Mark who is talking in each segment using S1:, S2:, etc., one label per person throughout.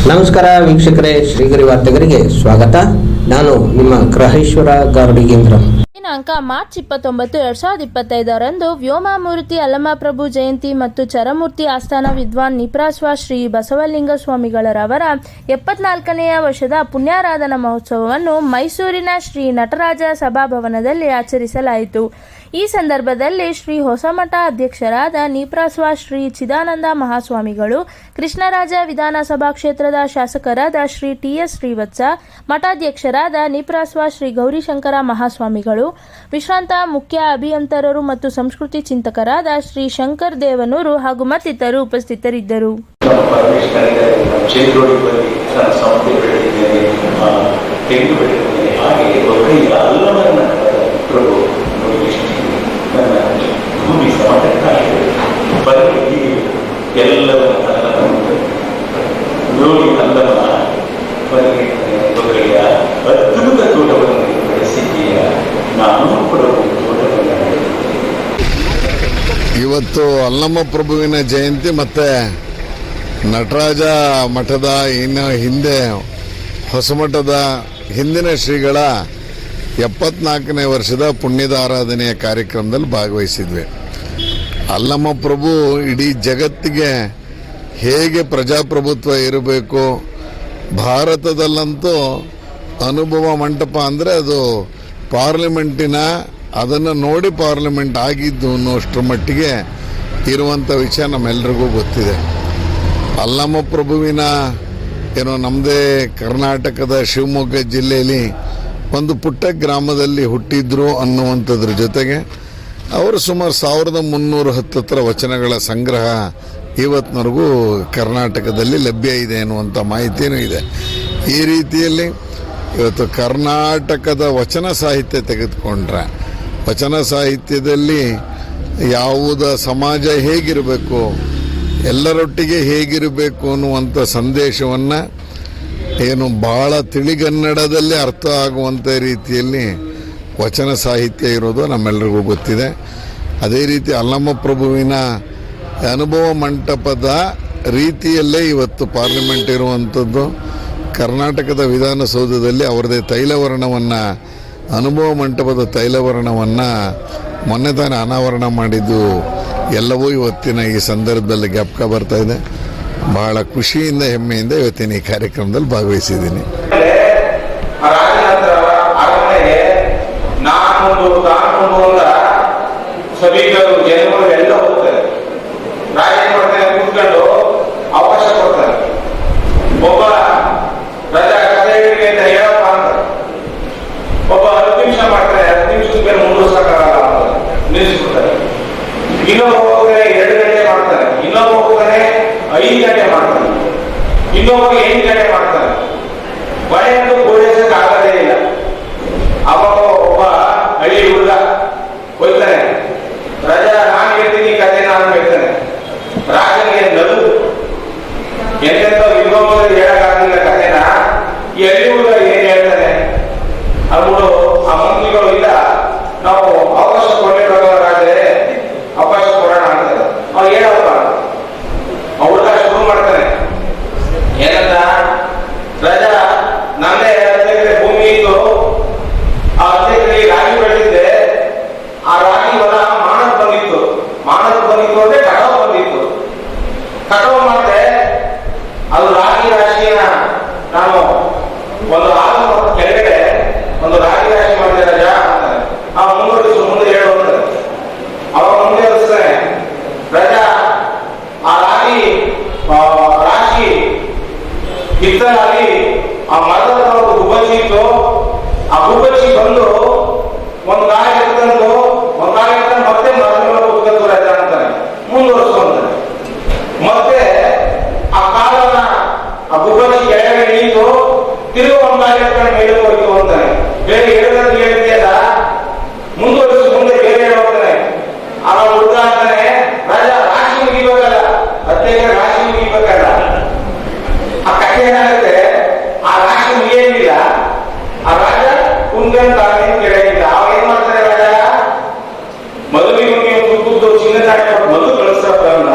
S1: ನಮಸ್ಕಾರ ವೀಕ್ಷಕರೇ, ಶ್ರೀಗರಿ ವಾರ್ತೆಗರಿಗೆ ಸ್ವಾಗತ. ನಾನು ನಿಮ್ಮ ಗ್ರಹೇಶ್ವರ ಗಾರುಡಿಗೇಂದ್ರ.
S2: ದಿನಾಂಕ ಮಾರ್ಚ್ 29, 2025ರಂದು ವ್ಯೋಮಮೂರ್ತಿ ಅಲ್ಲಮಪ್ರಭು ಜಯಂತಿ ಮತ್ತು ಚರಮೂರ್ತಿ ಆಸ್ಥಾನ ವಿದ್ವಾನ್ ನಿಪ್ರಾಸ್ವ ಶ್ರೀ ಬಸವಲಿಂಗ ಸ್ವಾಮಿಗಳರವರ 74ನೇ ವರ್ಷದ ಪುಣ್ಯಾರಾಧನಾ ಮಹೋತ್ಸವವನ್ನು ಮೈಸೂರಿನ ಶ್ರೀ ನಟರಾಜ ಸಭಾಭವನದಲ್ಲಿ ಆಚರಿಸಲಾಯಿತು. ಈ ಸಂದರ್ಭದಲ್ಲಿ ಶ್ರೀ ಹೊಸಮಠ ಅಧ್ಯಕ್ಷರಾದ ನಿಪ್ರಾಸ್ವ ಶ್ರೀ ಚಿದಾನಂದ ಮಹಾಸ್ವಾಮಿಗಳು, ಕೃಷ್ಣರಾಜ ವಿಧಾನಸಭಾ ಕ್ಷೇತ್ರದ ಶಾಸಕರಾದ ಶ್ರೀ ಟಿ.ಎಸ್. ಶ್ರೀವತ್ಸ, ಮಠಾಧ್ಯಕ್ಷರಾದ ನಿಪ್ರಾಸ್ವ ಶ್ರೀ ಗೌರಿಶಂಕರ ಮಹಾಸ್ವಾಮಿಗಳು, ವಿಶ್ರಾಂತ ಮುಖ್ಯ ಅಭಿಯಂತರರು ಮತ್ತು ಸಂಸ್ಕೃತಿ ಚಿಂತಕರಾದ ಶ್ರೀ ಶಂಕರ್ ದೇವನೂರು ಹಾಗೂ ಮತ್ತಿತರರು ಉಪಸ್ಥಿತರಿದ್ದರು.
S3: ಇವತ್ತು ಅಲ್ಲಮ ಪ್ರಭುವಿನ ಜಯಂತಿ ಮತ್ತು ನಟರಾಜ ಮಠದ ಹಿಂದೆ ಹೊಸಮಠದ ಹಿಂದಿನ ಶ್ರೀಗಳ 74ನೇ ವರ್ಷದ ಪುಣ್ಯದ ಆರಾಧನೆಯ ಕಾರ್ಯಕ್ರಮದಲ್ಲಿ ಭಾಗವಹಿಸಿದ್ವಿ. ಅಲ್ಲಮ ಪ್ರಭು ಇಡೀ ಜಗತ್ತಿಗೆ ಹೇಗೆ ಪ್ರಜಾಪ್ರಭುತ್ವ ಇರಬೇಕು, ಭಾರತದಲ್ಲಂತೂ ಅನುಭವ ಮಂಟಪ ಅಂದರೆ ಅದು ಪಾರ್ಲಿಮೆಂಟಿನ, ಅದನ್ನು ನೋಡಿ ಪಾರ್ಲಿಮೆಂಟ್ ಆಗಿದ್ದು ಅನ್ನೋಷ್ಟರ ಮಟ್ಟಿಗೆ ಇರುವಂಥ ವಿಷಯ ನಮ್ಮೆಲ್ಲರಿಗೂ ಗೊತ್ತಿದೆ. ಅಲ್ಲಮ ಪ್ರಭುವಿನ ನಮ್ಮದೇ ಕರ್ನಾಟಕದ ಶಿವಮೊಗ್ಗ ಜಿಲ್ಲೆಯಲ್ಲಿ ಒಂದು ಪುಟ್ಟ ಗ್ರಾಮದಲ್ಲಿ ಹುಟ್ಟಿದ್ರು ಅನ್ನುವಂಥದ್ರ ಜೊತೆಗೆ ಅವರು ಸುಮಾರು 1310 ವಚನಗಳ ಸಂಗ್ರಹ ಇವತ್ತಿನವರೆಗೂ ಕರ್ನಾಟಕದಲ್ಲಿ ಲಭ್ಯ ಇದೆ ಅನ್ನುವಂಥ ಮಾಹಿತಿಯೂ ಇದೆ. ಈ ರೀತಿಯಲ್ಲಿ ಇವತ್ತು ಕರ್ನಾಟಕದ ವಚನ ಸಾಹಿತ್ಯ ತೆಗೆದುಕೊಂಡ್ರೆ, ವಚನ ಸಾಹಿತ್ಯದಲ್ಲಿ ಯಾವುದ ಸಮಾಜ ಹೇಗಿರಬೇಕು, ಎಲ್ಲರೊಟ್ಟಿಗೆ ಹೇಗಿರಬೇಕು ಅನ್ನುವಂಥ ಸಂದೇಶವನ್ನು ಭಾಳ ತಿಳಿಗನ್ನಡದಲ್ಲೇ ಅರ್ಥ ಆಗುವಂಥ ರೀತಿಯಲ್ಲಿ ವಚನ ಸಾಹಿತ್ಯ ಇರೋದು ನಮ್ಮೆಲ್ಲರಿಗೂ ಗೊತ್ತಿದೆ. ಅದೇ ರೀತಿ ಅಲ್ಲಮ ಪ್ರಭುವಿನ ಅನುಭವ ಮಂಟಪದ ರೀತಿಯಲ್ಲೇ ಇವತ್ತು ಪಾರ್ಲಿಮೆಂಟ್ ಇರುವಂಥದ್ದು. ಕರ್ನಾಟಕದ ವಿಧಾನಸೌಧದಲ್ಲಿ ಅವರದೇ ತೈಲವರ್ಣವನ್ನು, ಅನುಭವ ಮಂಟಪದ ತೈಲವರ್ಣವನ್ನು ಮೊನ್ನೆ ತಾನೇ ಅನಾವರಣ ಮಾಡಿದ್ದು ಎಲ್ಲವೂ ಇವತ್ತಿನ ಈ ಸಂದರ್ಭದಲ್ಲಿ ಜ್ಞಾಪಕ ಬರ್ತಾ ಇದೆ. ಬಹಳ ಖುಷಿಯಿಂದ ಹೆಮ್ಮೆಯಿಂದ ಇವತ್ತಿನ ಈ ಕಾರ್ಯಕ್ರಮದಲ್ಲಿ ಭಾಗವಹಿಸಿದ್ದೀನಿ.
S4: ಅವಕಾಶ ಕೊಡ್ತಾರೆ. ಒಬ್ಬ ರಜಾ ಕಥೆಗಳಿಗೆ ಅಂತ ಹೇಳಪ್ಪ ಅಂತ ಒಬ್ಬ 10 ನಿಮಿಷ ಮಾಡ್ತಾರೆ, 10 ನಿಮಿಷಕ್ಕೆ ಮುಂದುವರ್ಸಕ್ಕಾಗಲ್ಲ ನಿಲ್ಲಿಸ್ಬಿಡ್ತಾರೆ. ಇನ್ನೊಬ್ಬ ಹೋಗ್ತಾರೆ 2 ಗಂಟೆ ಮಾಡ್ತಾರೆ, ಇನ್ನೊಬ್ಬ ಹೋಗ್ತಾನೆ 5 ಗಂಟೆ ಮಾಡ್ತಾನೆ, ಇನ್ನೊಬ್ಬ 8 ಗಂಟೆ ಮಾಡ್ತಾನೆ. ಮಳೆಯನ್ನು ಪೂರೈಸಕ್ಕೆ ಆಗದೇ ಇಲ್ಲ. ಅವಾಗ ಒಬ್ಬ ಹಳ್ಳಿ ಹುಡುಗ ಹೋಗ್ತಾನೆ, ರಜಾ ನಾನು ಹೇಳ್ತೀನಿ ಕಥೆ, ನಾನು ಹೇಳ್ತಾನೆ. ರಾಜನಿಗೆ ನದು ಎಂತೆಂತ ಇನ್ನೊಬ್ಬರು ಹೇಳಕ್ಕಾಗಲಿಲ್ಲ ಕಥೆನ. ಈ ಹಳ್ಳಿ ಹುಡುಗ ಏನ್ ಹೇಳ್ತಾನೆ ಅಂದ್ಬಿಡು ಆ ಮಂತ್ರಿಗಳು ಇಲ್ಲ, ನಾವು ಅವಕಾಶ ಕೊಡಲಿಕ್ಕೆ ಅವಕಾಶ ಕೊಡೋಣ ಅಂತಾರೆ. ಅವ್ರು ಹೇಳಪ್ಪ, ಆ ಹುಡುಗ ಶುರು ಮಾಡ್ತಾನೆ. ಏನಂತ, ರಜಾ ನನ್ನೇ 10 ಎಕರೆ ಭೂಮಿ ಇತ್ತು, ಆ 10 ಎಕರೆ ರಾಗಿ ಬೆಳೆದಿದ್ದೆ. ಆ ರಾಗಿ ಹೊಲ ಮಾನಕ್ ಬಂದಿತ್ತು ಅಂದ್ರೆ ಕಟಾವು ಬಂದಿತ್ತು. ಕಟಾವು ಮಾಡಿದೆ, ಅದು ರಾಗಿ ರಾಶಿಯನ್ನ ನಾನು ಒಂದು ಕೆಳಗಡೆ ಒಂದು ರಾಗಿ ರಾಶಿ ಮಾಡಿದೆ ರಜಾ ಅಂತಾನೆ. ಆ ಮುಂದೆ ಹೇಳು ಅಂತಾರೆ. ಅವಾಗ ಮುಂದೆ ಹರಿಸ್ತಾನೆ, ರಜಾ ಆ ರಾಶಿ ಬಿತ್ತಲಾಗಿ ಆ ಮರದ ಒಂದು ಗುಬ್ಬಚ್ಚಿ ಇತ್ತು. ಆ ಗುಬ್ಬಚ್ಚಿ ಬಂದು ಒಂದು ಗಾಳಿ ಎತ್ತಂದು ಮತ್ತೆ ಮರದ ಮೇಲೆ ಕೂತ್ಕೊಂಡು ರಜಾ ಅಂತಾನೆ. ಮುಂದುವರಿಸ್ಕೊಂತಾನೆ. ಮತ್ತೆ ಆ ಕಾಲನ ಆ ಗುಬ್ಬಚ್ಚಿ ಕೆಳಗಡೆ ನಿಂತು ತಿರುಗಿ ಒಂದು ಗಾಳಿ ಎತ್ಕೊಂಡು ಮೇಲೆ ಹೋಯ್ತು ಅಂತಾನೆ. ಬೇರೆ ಹೇಳಿದ್ರೆ ಹೇಳ್ತೀಯಲ್ಲ, ಮುಂದುವರಿಸಿ ಮುಂದೆ ಬೇರೆ ಹೋಗ್ತಾನೆ. ಆ ಹುಡುಗ ಅಂತಾನೆ, ರಾಜಾ ರಾಶಿ ಮುಗಿಬೇಕಲ್ಲ, 10 ಎಕರೆ ರಾಶಿ ಮುಗಿಬೇಕಲ್ಲ. ಆ ಕಥೆ ಏನಾಗುತ್ತೆ, ಆ ರಾಶಿ ಮುಗಿಯಂಗಿಲ್ಲ. ಆ ರಾಜ ಕುಂದ್ಕೊಂಡು ಕೆಳಗಿಲ್ಲ. ಅವ ಏನ್ ಮಾಡ್ತಾರೆ, ರಾಜ ಮದುವೆಗೆ ಕೂತು ಚಿನ್ನದ ಮೊದಲು ಕಳಿಸ್ತಾರ.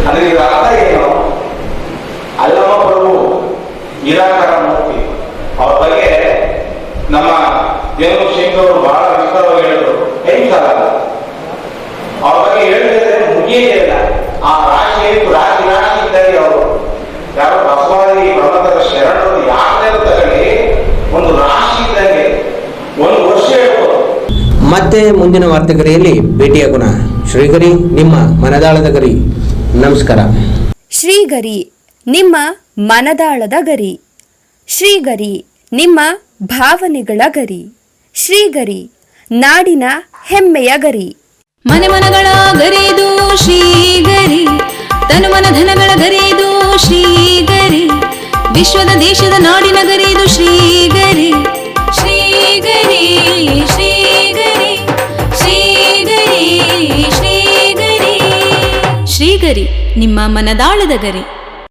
S4: ಅಂದ್ರೆ ಇದು ಅರ್ಥ ಏನು? ಅಲ್ಲಮ ಪ್ರಭು ನಿರಾಕಾರ ಮೂರ್ತಿ. ಅವ್ರ ಬಗ್ಗೆ ನಮ್ಮ ದೇವರು ಸಿಂಗ್ ಅವರು ಬಹಳ ವಿಸ್ತಾರವಾಗಿ ಹೇಳಿದ್ರು. ಹೆಂಗಲ್ಲ ಅವ್ರ ಬಗ್ಗೆ ಹೇಳಿದ್ರೆ ಮುಗಿಯೇ ಇಲ್ಲ. ಆ ರಾಶಿ ರಾಶಿ ರಾಶಿ ಇದ್ದಾಗ ಅವರು ಯಾರು ಬಸವಾದಿ ಪ್ರಬಂಧದ ಶರಣರು ಯಾರೇ ತಗಲಿ ಒಂದು ರಾಶಿ ಇದ್ದಂಗೆ ಒಂದು ವರ್ಷ ಹೇಳ್ಬೋದು.
S1: ಮತ್ತೆ ಮುಂದಿನ ವಾರ್ತೆಗರಿಯಲ್ಲಿ ಭೇಟಿಯಾಗೋಣ. ಶ್ರೀಗರಿ, ನಿಮ್ಮ ಮನದಾಳದ ಗರಿ. ನಮಸ್ಕಾರ.
S5: ಶ್ರೀಗರಿ, ನಿಮ್ಮ ಮನದಾಳದ ಗರಿ. ಶ್ರೀಗರಿ, ನಿಮ್ಮ ಭಾವನೆಗಳ ಗರಿ. ಶ್ರೀಗರಿ, ನಾಡಿನ ಹೆಮ್ಮೆಯ ಗರಿ.
S6: ಮನೆ ಮನಗಳ ಗರಿದು ಶ್ರೀಗರಿ, ತನು ಮನ ಧನಗಳ ಗರಿದು ಶ್ರೀಗರಿ, ವಿಶ್ವದ ದೇಶದ ನಾಡಿನ ಗರಿದು ಶ್ರೀಗರಿ. ಶ್ರೀಗರಿ ಶ್ರೀಗರಿ ಶ್ರೀಗರಿ ಶ್ರೀಗರಿ ಶ್ರೀಗರಿ, ನಿಮ್ಮ ಮನದಾಳದ ಗರಿ.